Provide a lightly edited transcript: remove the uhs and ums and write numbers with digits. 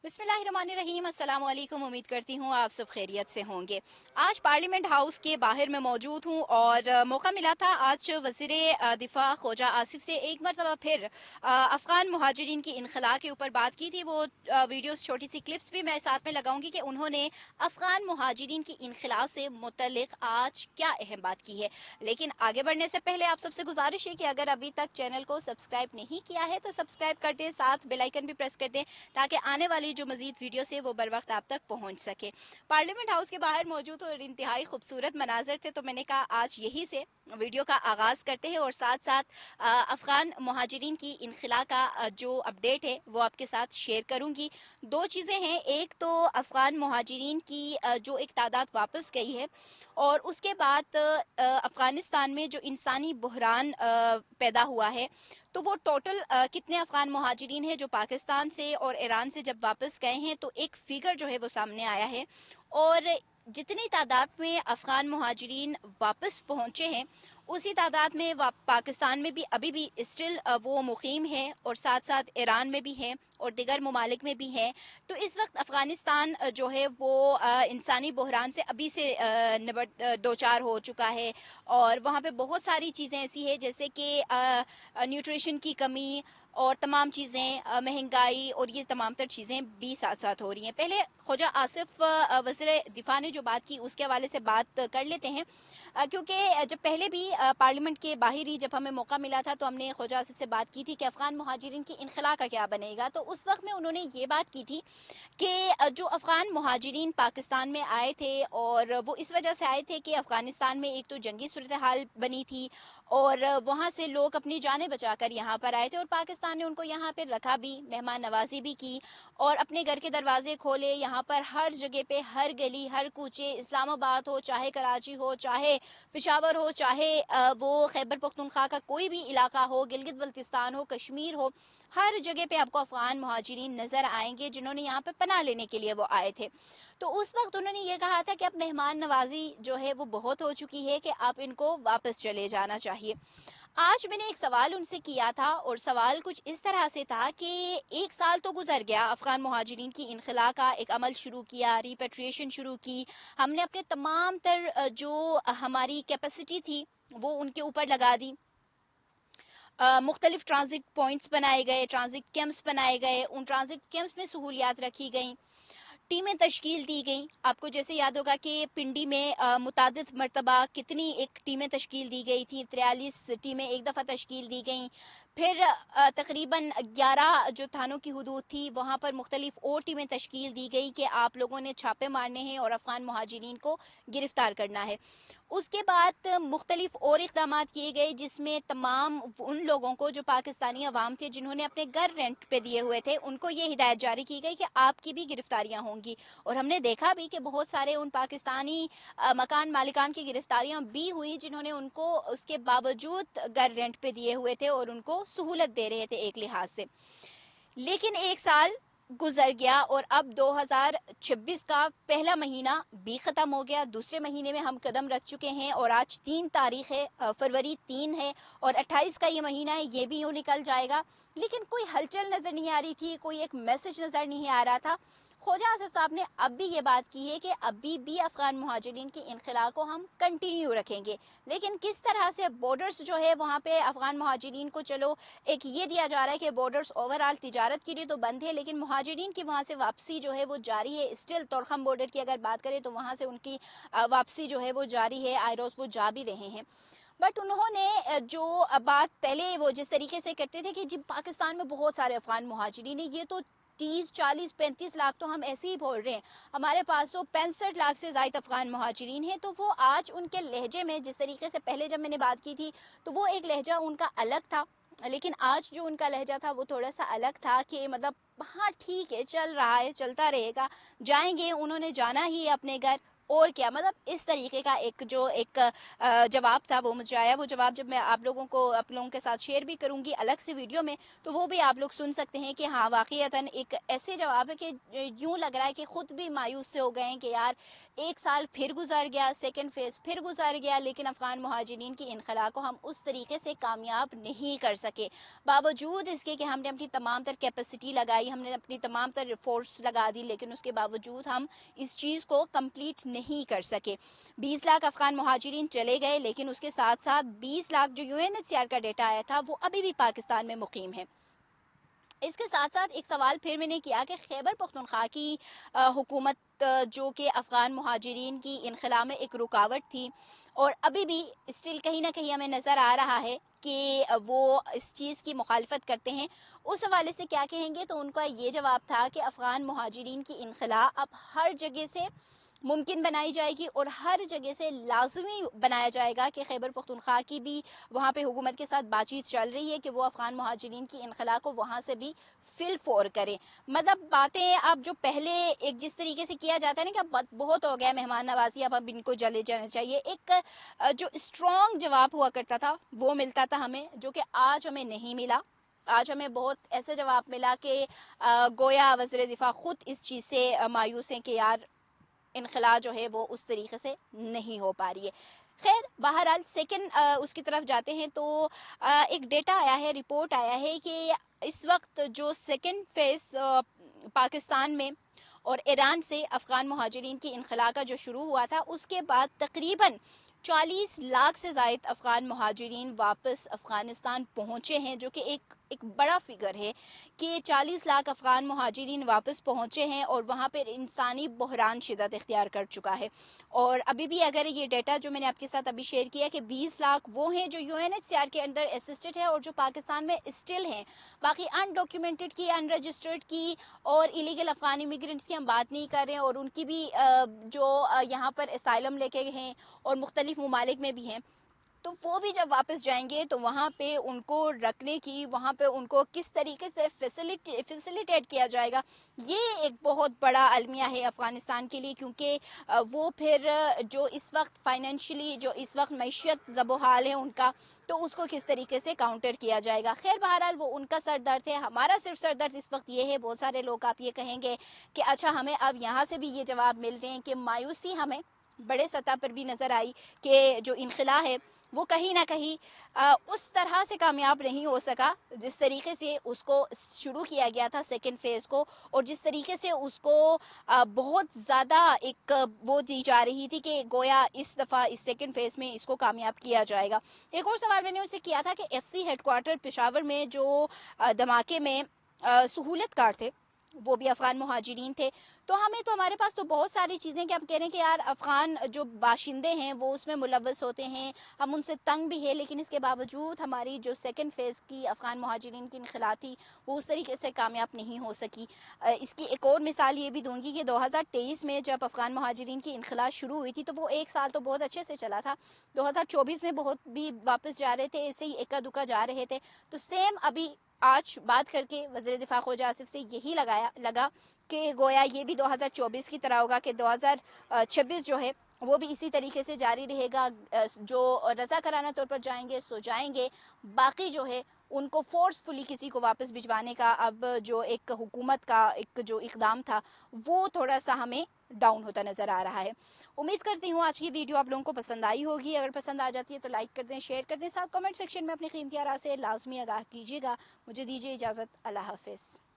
बिस्मिल्लाहिर्रहमानिर्रहीम। अस्सलाम वालेकुम। उम्मीद करती हूँ आप सब खैरियत से होंगे। आज पार्लियामेंट हाउस के बाहर मैं मौजूद हूँ और मौका मिला था आज वज़ीर दिफा ख्वाजा आसिफ से एक मरतबा फिर अफ़गान मुहाजिरीन की इनखला के ऊपर बात की थी। वो वीडियोस छोटी सी क्लिप्स भी मैं साथ में लगाऊंगी कि उन्होंने अफ़गान मुहाजिरीन की इनखला से मुतल्लिक आज क्या अहम बात की है। लेकिन आगे बढ़ने से पहले आप सबसे गुजारिश है कि अगर अभी तक चैनल को सब्सक्राइब नहीं किया है तो सब्सक्राइब कर दें, साथ बेल आइकन भी प्रेस कर दें ताकि आने वाली जो मजीद वीडियो से वो बर वक्त आप तक पहुंच सके। पार्लियामेंट हाउस के बाहर मौजूद और इंतहाई खूबसूरत मनाजर थे, तो मैंने कहा आज यही से वीडियो का आगाज करते हैं और साथ साथ अफगान मुहाजिरीन की इनखला का जो अपडेट है वो आपके साथ शेयर करूंगी। दो चीजें हैं, एक तो अफगान मुहाजिरीन की जो एक तादाद वापस गई है और उसके बाद अफगानिस्तान में जो इंसानी बहरान पैदा हुआ है, तो वो टोटल कितने अफगान मुहाजिरीन हैं जो पाकिस्तान से और ईरान से जब वापस गए हैं, तो एक फिगर जो है वो सामने आया है। और जितनी तादाद में अफगान मुहाजिरीन वापस पहुंचे हैं उसी तादाद में पाकिस्तान में भी अभी भी स्टिल वो मुकीम है और साथ साथ ईरान में भी हैं और दिगर ममालिक में भी हैं। तो इस वक्त अफगानिस्तान जो है वो इंसानी बहरान से अभी से दो चार हो चुका है और वहाँ पे बहुत सारी चीज़ें ऐसी है जैसे कि न्यूट्रिशन की कमी और तमाम चीज़ें, महंगाई और ये तमाम तर चीज़ें भी साथ साथ हो रही हैं। पहले ख्वाजा आसिफ वज़ीर दिफा ने जो बात की उसके हवाले से बात कर लेते हैं, क्योंकि जब पहले भी पार्लियामेंट के बाहर ही जब हमें मौका मिला था तो हमने ख्वाजा आसिफ से बात की थी कि अफगान मुहाजिरीन की इनखला का क्या बनेगा। तो उस वक्त में उन्होंने ये बात की थी कि जो अफगान मुहाजिरीन पाकिस्तान में आए थे और वो इस वजह से आए थे कि अफगानिस्तान में एक तो जंगी सूरत हाल बनी थी और वहाँ से लोग अपनी जानें बचाकर यहाँ पर आए थे और पाकिस्तान ने उनको यहाँ पर रखा भी, मेहमान नवाजी भी की और अपने घर के दरवाजे खोले। यहाँ पर हर जगह पे, हर गली, हर कूचे, इस्लामाबाद हो चाहे कराची हो चाहे पिशावर हो चाहे वो खैबर पख्तूनख्वा का कोई भी इलाका हो, गिलगित बल्तिस्तान हो, कश्मीर हो, हर जगह पे आपको अफगान मुहाजिरीन नजर आएंगे जिन्होंने यहाँ पे पनाह लेने के लिए वो आए थे। तो उस वक्त उन्होंने ये कहा था कि अब मेहमान नवाजी जो है वो बहुत हो चुकी है कि आप इनको वापस चले जाना चाहिए। आज मैंने एक सवाल उनसे किया था और सवाल कुछ इस तरह से था कि एक साल तो गुजर गया, अफगान मुहाजिरीन की इनखला का एक अमल शुरू किया, रिपेट्रिएशन शुरू की, हमने अपने तमाम तर जो हमारी कैपेसिटी थी वो उनके ऊपर लगा दी, मुख्तलिफ ट्रांजिट पॉइंट्स बनाए गए, ट्रांजिट कैंप्स बनाए गए, उन ट्रांजिट कैंप्स में सहूलियात रखी गई, टीमें तश्कील दी गई। आपको जैसे याद होगा कि पिंडी में मुतादिद मरतबा कितनी एक टीमें तश्कील दी गई थी, 43 टीमें एक दफ़ा तश्कील दी गई। फिर तकरीबन 11 जो थानों की हुदूद थी वहाँ पर मुख्तलिफ और टीमें तश्कील दी गई कि आप लोगों ने छापे मारने हैं और अफगान मुहाजिरीन को गिरफ्तार करना है। उसके बाद मुख्तलिफ और इकदाम किए गए जिसमें तमाम उन लोगों को जो पाकिस्तानी अवाम थे जिन्होंने अपने घर रेंट पे दिए हुए थे उनको ये हिदायत जारी की गई कि आपकी भी गिरफ्तारियां होंगी। और हमने देखा भी कि बहुत सारे उन पाकिस्तानी मकान मालिकान की गिरफ्तारियां भी हुई जिन्होंने उनको उसके बावजूद घर रेंट पे दिए हुए थे और उनको सहूलत दे रहे थे एक लिहाज से। लेकिन एक साल गुजर गया और अब 2026 का पहला महीना भी खत्म हो गया, दूसरे महीने में हम कदम रख चुके हैं और आज 3 तारीख है, फरवरी 3 है और 28 का ये महीना है, ये भी यूं निकल जाएगा। लेकिन कोई हलचल नजर नहीं आ रही थी, कोई एक मैसेज नजर नहीं आ रहा था। ख्वाजा आसिफ साहब ने अब भी ये बात की है कि अभी भी अफगान मुहाजिरीन की इनखला को हम कंटिन्यू रखेंगे, लेकिन किस तरह से बॉर्डर्स जो है वहाँ पे अफगान मुहाजिरीन को, चलो एक ये दिया जा रहा है कि बॉर्डर्स ओवरऑल तिजारत के लिए तो बंद है लेकिन मुहाजिरीन की वहाँ से वापसी जो है वो जारी है। स्टिल तोरखम बॉर्डर की अगर बात करें तो वहाँ से उनकी वापसी जो है वो जारी है, आयरोस वो जा भी रहे हैं। बट उन्होंने जो बात पहले वो जिस तरीके से करते थे कि जब पाकिस्तान में बहुत सारे अफगान मुहाजिरीन है, ये तो 30 40 35 लाख तो हम ऐसे ही बोल रहे हैं, हमारे पास तो 65 लाख से ज्यादा अफगान मुहाजिरीन हैं। तो वो आज उनके लहजे में जिस तरीके से पहले जब मैंने बात की थी तो वो एक लहजा उनका अलग था, लेकिन आज जो उनका लहजा था वो थोड़ा सा अलग था कि मतलब हाँ ठीक है, चल रहा है, चलता रहेगा, जाएंगे, उन्होंने जाना ही है अपने घर, اور کیا، مطلب اس طریقے کا ایک جواب تھا وہ مجھے آیا. وہ جواب جب میں آپ لوگوں کے ساتھ شیئر بھی کروں گی الگ سے ویڈیو میں، تو وہ بھی آپ لوگ سن سکتے ہیں کہ ہاں واقعتاً ایک ایسے جواب ہے کہ یوں لگ رہا ہے کہ خود بھی مایوس سے ہو گئے ہیں کہ یار ایک سال پھر گزر گیا، سیکنڈ فیز پھر گزر گیا، لیکن افغان مہاجرین کی انخلا کو ہم اس طریقے سے کامیاب نہیں کر سکے. باوجود اس کے کہ ہم نے اپنی تمام تر کیپیسٹی لگائی، ہم نے اپنی تمام تر فورس لگا دی، لیکن اس کے باوجود ہم اس چیز کو کمپلیٹ نہیں کر سکے. 20 لاکھ افغان مہاجرین چلے گئے، لیکن اس کے ساتھ ساتھ 20 لاکھ جو UNHCR کا ڈیٹا آیا تھا وہ ابھی بھی پاکستان میں مقیم ہے. اس کے ساتھ ساتھ ایک سوال پھر میں نے کیا کہ خیبر پختونخوا کی حکومت جو کہ افغان مہاجرین کی انخلا میں ایک رکاوٹ تھی، اور ابھی بھی اسٹل کہیں نہ کہیں ہمیں نظر آ رہا ہے کہ وہ اس چیز کی مخالفت کرتے ہیں. اس حوالے سے کیا کہیں گے تو ان کا یہ جواب تھا کہ افغان مہاجرین کی انخلا اب ہر جگہ سے ممکن بنائی جائے گی اور ہر جگہ سے لازمی بنایا جائے گا کہ خیبر پختونخوا کی بھی وہاں پہ حکومت کے ساتھ بات چیت چل رہی ہے کہ وہ افغان مہاجرین کی انخلا کو وہاں سے بھی فل فور کرے. مطلب باتیں اب جو پہلے ایک جس طریقے سے کیا جاتا ہے نا کہ اب بہت ہو گیا مہمان نوازی، اب ان کو جلے جانا چاہیے، ایک جو اسٹرانگ جواب ہوا کرتا تھا وہ ملتا تھا ہمیں، جو کہ آج ہمیں نہیں ملا. آج ہمیں بہت ایسے جواب ملا کہ گویا وزیر دفاع خود اس چیز سے مایوس ہیں کہ یار انخلا جو ہے وہ اس طریقے سے نہیں ہو پا رہی ہے. خیر بہرحال سیکنڈ اس کی طرف جاتے ہیں تو ایک ڈیٹا آیا ہے، رپورٹ آیا ہے کہ اس وقت جو سیکنڈ فیز پاکستان میں اور ایران سے افغان مہاجرین کی انخلا کا جو شروع ہوا تھا، اس کے بعد تقریباً 40 لاکھ سے زائد افغان مہاجرین واپس افغانستان پہنچے ہیں، جو کہ ایک بڑا فگر ہے کہ 40 لاکھ افغان مہاجرین واپس پہنچے ہیں اور وہاں پر انسانی بحران شدت اختیار کر چکا ہے. اور ابھی بھی اگر یہ ڈیٹا جو میں نے آپ کے ساتھ ابھی شیئر کیا کہ 20 لاکھ وہ ہیں جو UNHCR کے اندر اسسٹڈ ہے اور جو پاکستان میں اسٹل ہیں، باقی ان ڈاکیومنٹڈ کی، ان رجسٹرڈ کی اور ایلیگل افغان امیگرینٹس کی ہم بات نہیں کر رہے ہیں، اور ان کی بھی جو یہاں پر اسائلم لے کے ہیں اور مختلف ممالک میں بھی ہیں، تو وہ بھی جب واپس جائیں گے تو وہاں پہ ان کو رکھنے کی، وہاں پہ ان کو کس طریقے سے فیسیلیٹیٹ کیا جائے گا، یہ ایک بہت بڑا المیہ ہے افغانستان کے لیے. کیونکہ وہ پھر جو اس وقت فائنینشلی، جو اس وقت معیشت زب و حال ہے ان کا، تو اس کو کس طریقے سے کاؤنٹر کیا جائے گا. خیر بہرحال وہ ان کا سر درد ہے. ہمارا صرف سر درد اس وقت یہ ہے، بہت سارے لوگ آپ یہ کہیں گے کہ اچھا ہمیں اب یہاں سے بھی یہ جواب مل رہے ہیں کہ مایوسی ہمیں بڑے سطح پر بھی نظر آئی کہ جو انخلا ہے وہ کہیں نہ کہیں اس طرح سے کامیاب نہیں ہو سکا جس طریقے سے اس کو شروع کیا گیا تھا سیکنڈ فیز کو، اور جس طریقے سے اس کو بہت زیادہ ایک وہ دی جا رہی تھی کہ گویا اس دفعہ اس سیکنڈ فیز میں اس کو کامیاب کیا جائے گا. ایک اور سوال میں نے ان سے کیا تھا کہ FC ہیڈ کوارٹر پشاور میں جو دھماکے میں سہولت کار تھے وہ بھی افغان مہاجرین تھے. تو ہمارے پاس تو بہت ساری چیزیں کہ ہم کہہ رہے ہیں کہ یار افغان جو باشندے ہیں وہ اس میں ملوث ہوتے ہیں، ہم ان سے تنگ بھی ہیں، لیکن اس کے باوجود ہماری جو سیکنڈ فیز کی افغان مہاجرین کی انخلا تھی وہ اس طریقے سے کامیاب نہیں ہو سکی. اس کی ایک اور مثال یہ بھی دوں گی کہ 2023 میں جب افغان مہاجرین کی انخلا شروع ہوئی تھی تو وہ ایک سال تو بہت اچھے سے چلا تھا، 2024 میں بہت بھی واپس جا رہے تھے، ایسے ہی اکا دکا جا رہے تھے. تو سیم ابھی آج بات کر کے وزیر دفاع خواجہ آصف سے یہی لگا کہ گویا یہ بھی 2024 کی طرح ہوگا کہ 2026 جو ہے وہ بھی اسی طریقے سے جاری رہے گا. جو رضاکارانہ طور پر جائیں گے سو جائیں گے، باقی جو ہے ان کو فورسفلی کسی کو واپس بھجوانے کا اب جو ایک حکومت کا ایک جو اقدام تھا وہ تھوڑا سا ہمیں ڈاؤن ہوتا نظر آ رہا ہے. امید کرتی ہوں آج کی ویڈیو آپ لوگوں کو پسند آئی ہوگی. اگر پسند آ جاتی ہے تو لائک کر دیں، شیئر کر دیں، ساتھ کمنٹ سیکشن میں اپنی قیمتی آراء سے لازمی آگاہ کیجیے گا. مجھے دیجیے اجازت، اللہ حافظ.